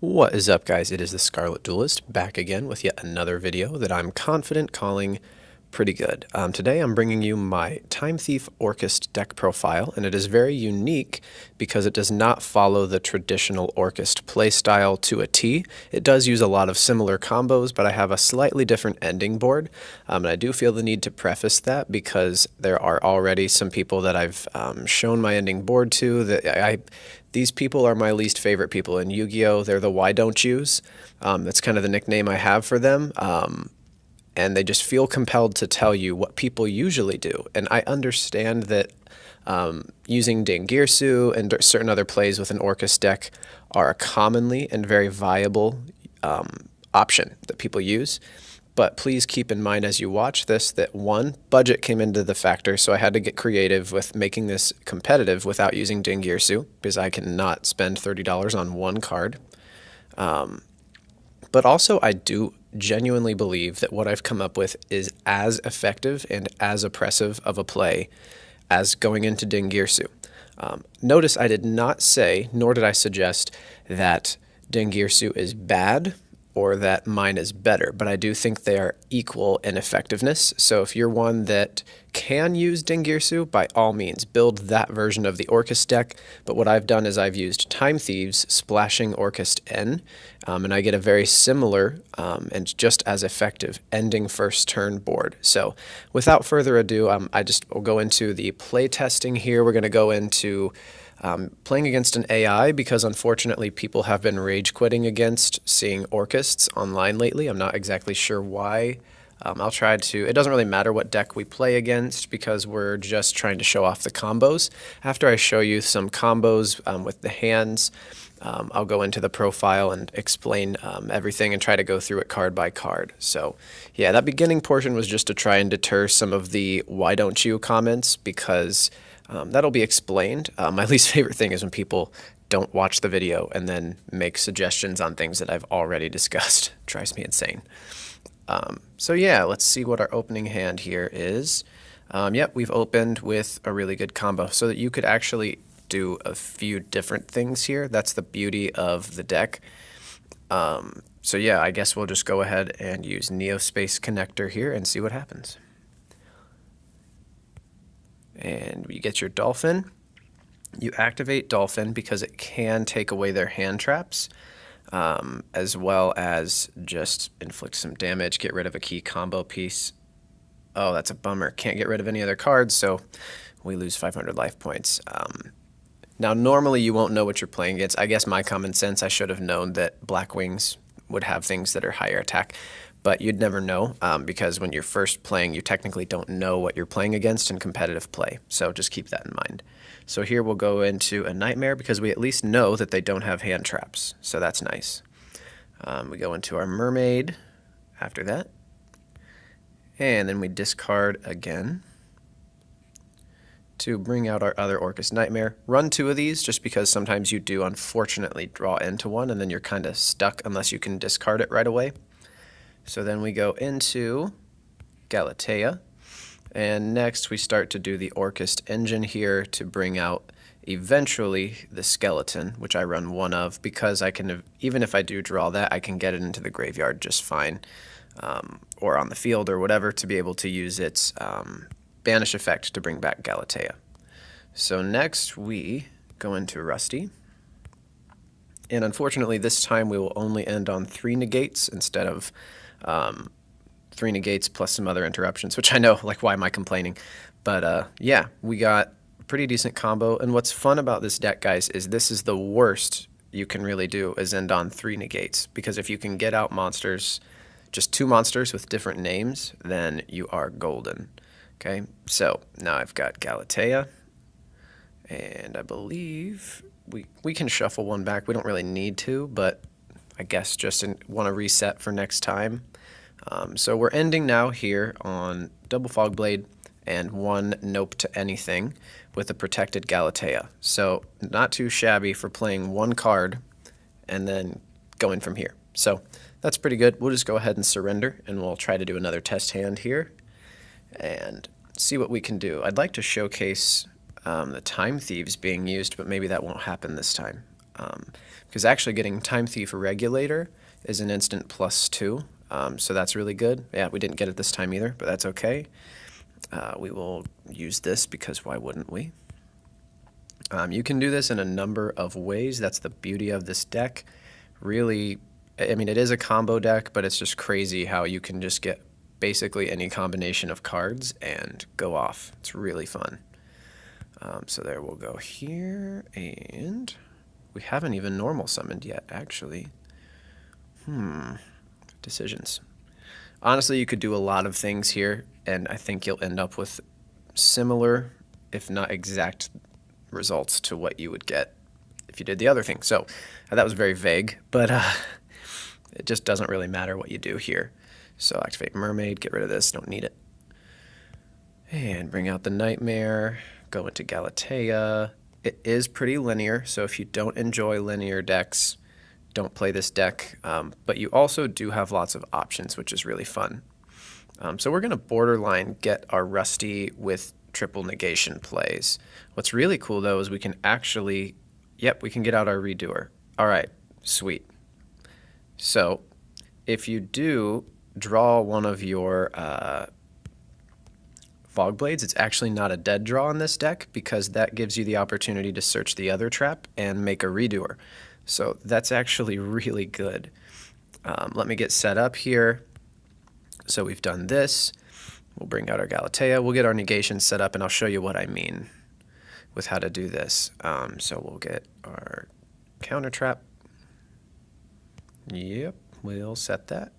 What is up, guys? It is the Scarlet Duelist back again with yet another video that I'm confident calling pretty good. Today I'm bringing you my Time Thief Orcust deck profile, and it is very unique because it does not follow the traditional Orcust playstyle to a T. It does use a lot of similar combos, but I have a slightly different ending board, and I do feel the need to preface that because there are already some people that I've shown my ending board to that these people are my least favorite people in Yu-Gi-Oh! They're the why don't yous. That's kind of the nickname I have for them. And they just feel compelled to tell you what people usually do. And I understand that using Dingirsu and certain other plays with an Orcust deck are a commonly and very viable option that people use. But please keep in mind as you watch this that one, budget came into the factor, so I had to get creative with making this competitive without using Dingirsu, because I cannot spend $30 on one card. But also I do genuinely believe that what I've come up with is as effective and as oppressive of a play as going into Dingirsu. Notice I did not say, nor did I suggest, that Dingirsu is bad or that mine is better, but I do think they are equal in effectiveness. So if you're one that can use Dingirsu, by all means, build that version of the Orcust deck. But what I've done is I've used Time Thieves splashing Orcust N, and I get a very similar and just as effective ending first turn board. So without further ado, I just will go into the play testing here. We're going to go into playing against an AI because unfortunately people have been rage quitting against seeing Orcusts online lately. I'm not exactly sure why. I'll try to, it doesn't really matter what deck we play against because we're just trying to show off the combos. After I show you some combos with the hands, I'll go into the profile and explain everything and try to go through it card by card. So yeah, that beginning portion was just to try and deter some of the why don't you comments because that'll be explained. My least favorite thing is when people don't watch the video and then make suggestions on things that I've already discussed. It drives me insane. So yeah, let's see what our opening hand here is. Yep, we've opened with a really good combo so that you could actually do a few different things here. That's the beauty of the deck. So yeah, I guess we'll just go ahead and use Neospace Connector here and see what happens. And you get your Dolphin. You activate Dolphin because it can take away their hand traps, as well as just inflict some damage, get rid of a key combo piece. Oh, that's a bummer. Can't get rid of any other cards, so we lose 500 life points. Now, normally you won't know what you're playing against. I guess my common sense, I should have known that Black Wings would have things that are higher attack. But you'd never know because when you're first playing, you technically don't know what you're playing against in competitive play. So just keep that in mind. So here we'll go into a Nightmare because we at least know that they don't have hand traps. So that's nice. We go into our Mermaid after that. And then we discard again to bring out our other Orcust Nightmare. Run two of these just because sometimes you do unfortunately draw into one and then you're kind of stuck unless you can discard it right away. So then we go into Galatea, and next we start to do the Orcust engine here to bring out eventually the skeleton, which I run one of because I can, even if I do draw that, I can get it into the graveyard just fine, or on the field or whatever to be able to use its banish effect to bring back Galatea. So next we go into Rusty. And unfortunately this time we will only end on 3 negates instead of 3 negates plus some other interruptions, which I know, like, why am I complaining? But yeah, we got a pretty decent combo. And what's fun about this deck, guys, is this is the worst you can really do is end on 3 negates. Because if you can get out monsters, just 2 monsters with different names, then you are golden. Okay, so now I've got Galatea. And I believe we can shuffle one back. We don't really need to, but I guess just want to reset for next time. So we're ending now here on Double Fog Blade and 1 Nope to Anything with a protected Galatea. So not too shabby for playing 1 card and then going from here. So that's pretty good. We'll just go ahead and surrender and we'll try to do another test hand here and see what we can do. I'd like to showcase the Time Thieves being used, but maybe that won't happen this time. because actually getting Time Thief Regulator is an instant +2, so that's really good. Yeah, we didn't get it this time either, but that's okay. We will use this because why wouldn't we? You can do this in a number of ways. That's the beauty of this deck. Really, I mean, it is a combo deck, but it's just crazy how you can just get basically any combination of cards and go off. It's really fun. So there we'll go here, and we haven't even normal summoned yet, actually. Decisions. Honestly, you could do a lot of things here, and I think you'll end up with similar, if not exact, results to what you would get if you did the other thing. So that was very vague, but it just doesn't really matter what you do here. So activate Mermaid, get rid of this, don't need it. And bring out the Nightmare, go into Galatea. It is pretty linear, so if you don't enjoy linear decks, don't play this deck. But you also do have lots of options, which is really fun. So we're going to borderline get our Rusty with triple negation plays. What's really cool, though, is we can actually, we can get out our Redoer. All right, sweet. So if you do draw one of your Fog Blades, it's actually not a dead draw in this deck because that gives you the opportunity to search the other trap and make a Redoer. So that's actually really good. Let me get set up here. So we've done this. We'll bring out our Galatea. We'll get our negation set up, and I'll show you what I mean with how to do this. So we'll get our counter trap. Yep, we'll set that.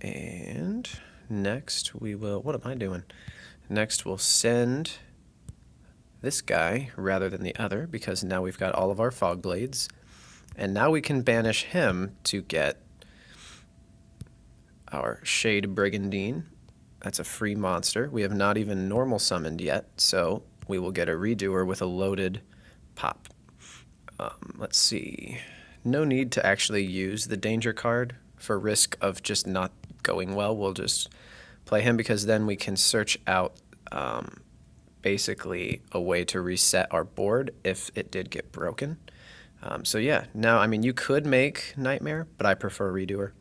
And next we will, what am I doing? Next we'll send this guy rather than the other because now we've got all of our Fog Blades. And now we can banish him to get our Shade Brigandine. That's a free monster. We have not even normal summoned yet, so we will get a Redoer with a loaded pop. Let's see. No need to actually use the danger card for risk of just not going well. We'll just play him because then we can search out basically a way to reset our board if it did get broken. So yeah, now, I mean, you could make Nightmare, but I prefer Redoer.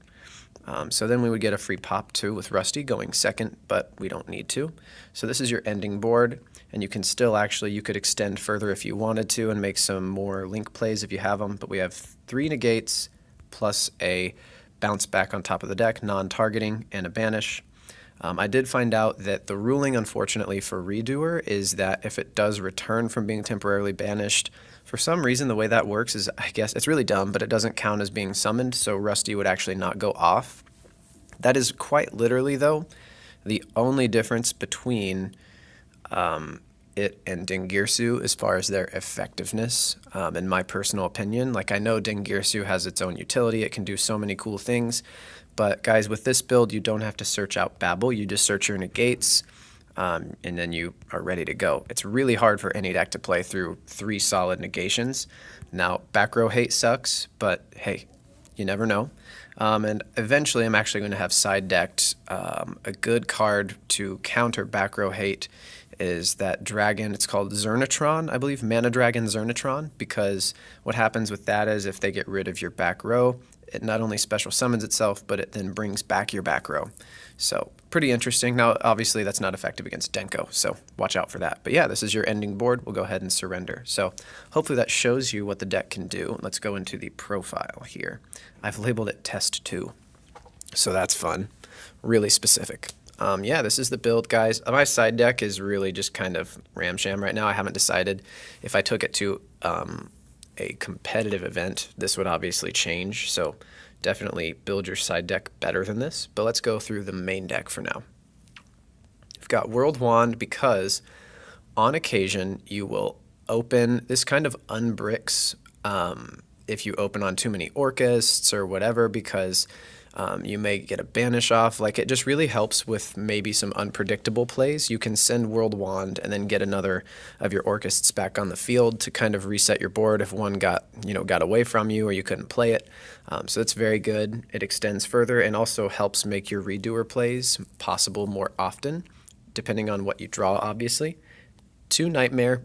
So then we would get a free pop too with Rusty going second, but we don't need to. So this is your ending board, and you can still actually, you could extend further if you wanted to and make some more link plays if you have them, but we have 3 negates plus a bounce back on top of the deck, non-targeting, and a banish. I did find out that the ruling, unfortunately, for Redoer is that if it does return from being temporarily banished, for some reason the way that works is, I guess, it's really dumb, but it doesn't count as being summoned, so Rusty would actually not go off. That is quite literally, though, the only difference between it and Dingirsu as far as their effectiveness, in my personal opinion. Like, I know Dingirsu has its own utility, it can do so many cool things, but guys, with this build, you don't have to search out Babel, you just search your negates, and then you are ready to go. It's really hard for any deck to play through 3 solid negations. Now, back row hate sucks, but hey, you never know. And eventually I'm actually going to have side decked a good card to counter back row hate is that dragon. It's called Zernatron, I believe, Mana Dragon Zernatron, because what happens with that is if they get rid of your back row, it not only special summons itself, but it then brings back your back row. So pretty interesting. Now, obviously, that's not effective against Denko, so watch out for that. But yeah, this is your ending board. We'll go ahead and surrender. So hopefully that shows you what the deck can do. Let's go into the profile here. I've labeled it Test 2, so that's fun. Really specific. Yeah, this is the build, guys. My side deck is really just kind of ramsham right now. I haven't decided if I took it to a competitive event, this would obviously change, so definitely build your side deck better than this, but let's go through the main deck for now. You've got World Wand because on occasion you will open, this kind of unbricks if you open on too many Orcusts or whatever, because you may get a banish off. Like, it just really helps with maybe some unpredictable plays. You can send World Wand and then get another of your Orcusts back on the field to kind of reset your board if one got away from you or you couldn't play it. So it's very good. It extends further and also helps make your Redoer plays possible more often, depending on what you draw, obviously. 2 Nightmare,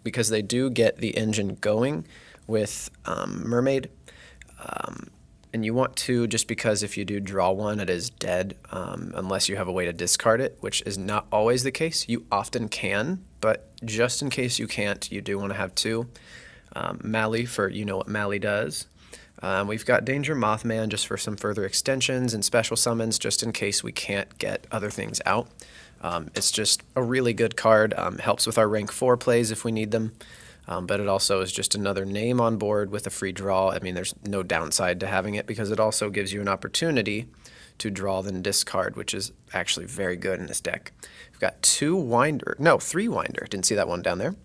because they do get the engine going with Mermaid. And you want to, just because if you do draw one, it is dead unless you have a way to discard it, which is not always the case. You often can, but just in case you can't, you do want to have two. Mally for you know what Mally does. We've got Danger Mothman just for some further extensions and special summons just in case we can't get other things out. It's just a really good card. Helps with our rank 4 plays if we need them. But it also is just another name on board with a free draw. I mean, there's no downside to having it because it also gives you an opportunity to draw then discard, which is actually very good in this deck. We've got 3 Winder. Didn't see that one down there.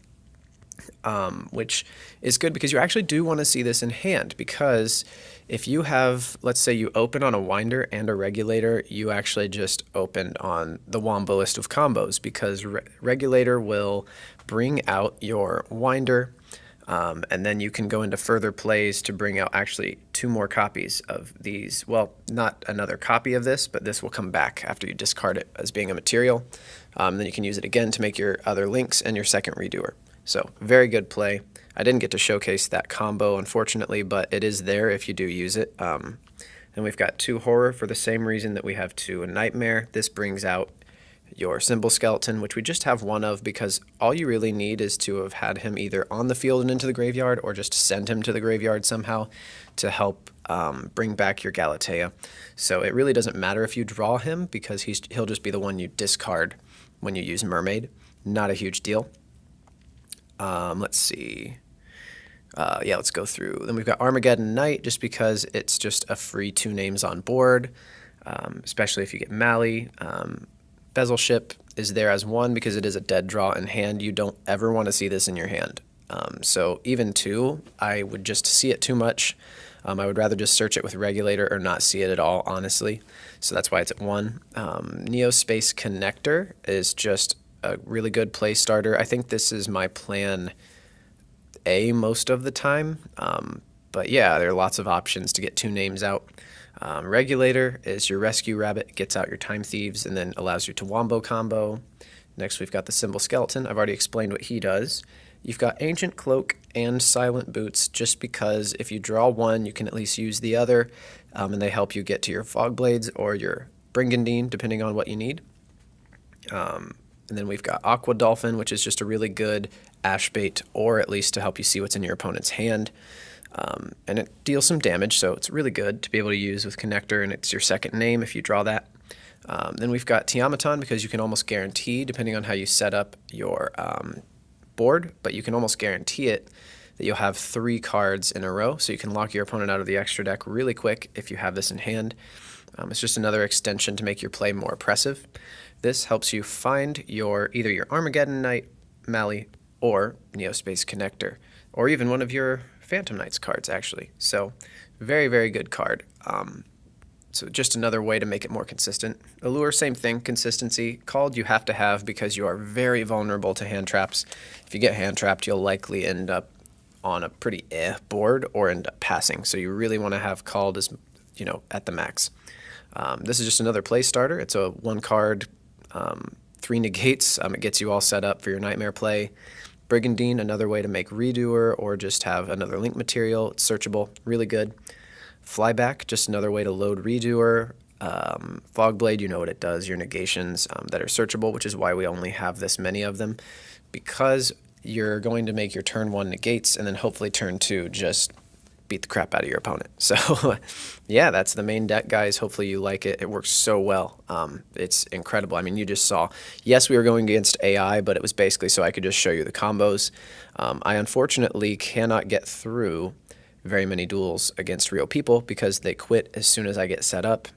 Which is good because you actually do want to see this in hand, because if you have, let's say you open on a Winder and a Regulator, you actually just opened on the womboest of combos, because Regulator will bring out your Winder, and then you can go into further plays to bring out actually 2 more copies of these. Well, not another copy of this, but this will come back after you discard it as being a material. Then you can use it again to make your other links and your second redoer. So very good play. I didn't get to showcase that combo, unfortunately, but it is there if you do use it. Then we've got 2 Horror for the same reason that we have 2 Nightmare. This brings out your Symbol Skeleton, which we just have 1 of because all you really need is to have had him either on the field and into the graveyard, or just send him to the graveyard somehow to help bring back your Galatea. So it really doesn't matter if you draw him, because he'll just be the one you discard when you use Mermaid. Not a huge deal. Let's see. Let's go through. Then we've got Armageddon Knight, just because it's just a free 2 names on board, especially if you get Mally. Bezel Ship is there as 1 because it is a dead draw in hand. You don't ever want to see this in your hand. So even 2, I would just see it too much. I would rather just search it with Regulator or not see it at all, honestly. So that's why it's at 1. Neospace Connector is just a really good play starter. I think this is my plan A most of the time. But yeah, there are lots of options to get 2 names out. Regulator is your Rescue Rabbit, gets out your Time Thieves and then allows you to wombo combo. Next we've got the Symbol Skeleton. I've already explained what he does. You've got Ancient Cloak and Silent Boots, just because if you draw 1, you can at least use the other, and they help you get to your Fog Blades or your Brigandine, depending on what you need. And then we've got Aqua Dolphin, which is just a really good ash bait, or at least to help you see what's in your opponent's hand. And it deals some damage, so it's really good to be able to use with Connector, and it's your second name if you draw that. Then we've got Tiamaton, because you can almost guarantee, depending on how you set up your board, but you can almost guarantee it that you'll have 3 cards in a row, so you can lock your opponent out of the extra deck really quick if you have this in hand. It's just another extension to make your play more oppressive. This helps you find either your Armageddon Knight, Mally, or Neospace Connector, or even one of your Phantom Knights cards, actually. So very, very good card. So just another way to make it more consistent. Allure, same thing, consistency. Called you have to have, because you are very vulnerable to hand traps. If you get hand trapped, you'll likely end up on a pretty board or end up passing. So you really want to have Called as, at the max. This is just another play starter. It's a 1 card, 3 negates. It gets you all set up for your Nightmare play. Brigandine, another way to make Redoer or just have another link material. It's searchable, really good. Flyback, just another way to load Redoer. Fogblade, you know what it does, your negations that are searchable, which is why we only have this many of them, because you're going to make your turn 1 negates and then hopefully turn 2 just beat the crap out of your opponent. So yeah, that's the main deck, guys. Hopefully you like it. It works so well. It's incredible. I mean, you just saw, yes, we were going against AI, but it was basically so I could just show you the combos. I unfortunately cannot get through very many duels against real people because they quit as soon as I get set up,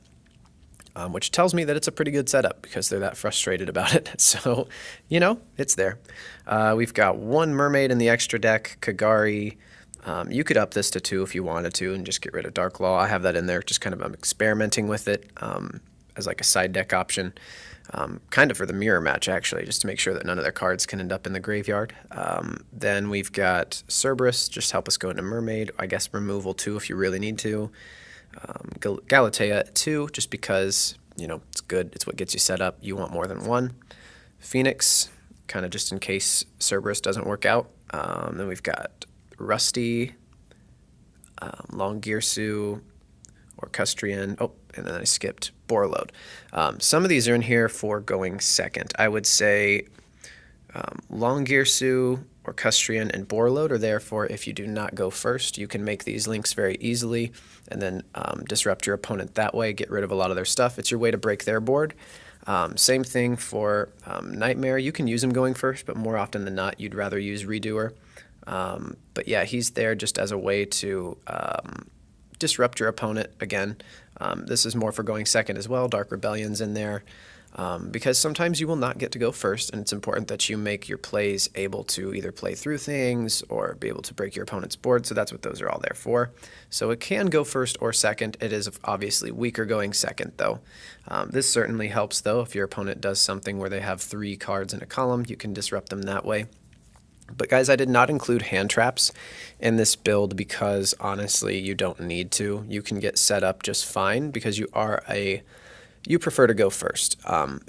which tells me that it's a pretty good setup because they're that frustrated about it. So, it's there. We've got 1 Mermaid in the extra deck, Kagari. You could up this to 2 if you wanted to and just get rid of Dark Law. I have that in there, just kind of I'm experimenting with it as like a side deck option, kind of for the mirror match, actually, just to make sure that none of their cards can end up in the graveyard. Then we've got Cerberus, just help us go into Mermaid. I guess removal 2 if you really need to. Galatea 2, just because, it's good. It's what gets you set up. You want more than 1. Phoenix, kind of just in case Cerberus doesn't work out. Then we've got Rusty, Longirsu, Orcustrian. Oh, and then I skipped Borload. Some of these are in here for going second. I would say Longirsu, Orcustrian, and Borload are there for if you do not go first. You can make these links very easily and then disrupt your opponent that way, get rid of a lot of their stuff. It's your way to break their board. Same thing for Nightmare. You can use him going first, but more often than not, you'd rather use Redoer. But yeah, he's there just as a way to disrupt your opponent again. This is more for going second as well. Dark Rebellion's in there. Because sometimes you will not get to go first, and it's important that you make your plays able to either play through things or be able to break your opponent's board, so that's what those are all there for. So it can go first or second. It is obviously weaker going second, though. This certainly helps, though. If your opponent does something where they have 3 cards in a column, you can disrupt them that way. But guys, I did not include hand traps in this build because honestly, you don't need to. You can get set up just fine because you prefer to go first,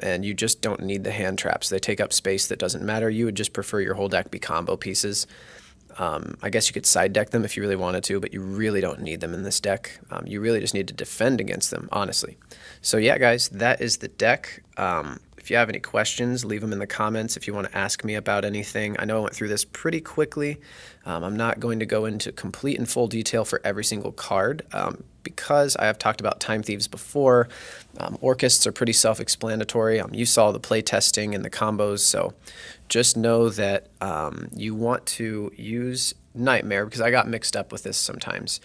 and you just don't need the hand traps. They take up space that doesn't matter. You would just prefer your whole deck be combo pieces. I guess you could side deck them if you really wanted to, but you really don't need them in this deck. You really just need to defend against them, honestly. So yeah, guys, that is the deck. If you have any questions, leave them in the comments if you want to ask me about anything. I know I went through this pretty quickly. I'm not going to go into complete and full detail for every single card because I have talked about Time Thieves before. Orcusts are pretty self-explanatory. You saw the play testing and the combos, so just know that you want to use Nightmare because I got mixed up with this sometimes.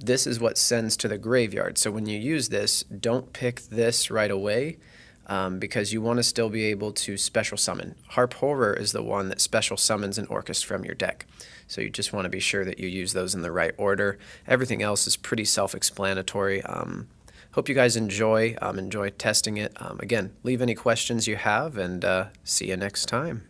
This is what sends to the graveyard, so when you use this, don't pick this right away. Because you want to still be able to special summon. Harp Horror is the one that special summons an Orcust from your deck. So you just want to be sure that you use those in the right order. Everything else is pretty self-explanatory. Hope you guys enjoy testing it. Again, leave any questions you have, and see you next time.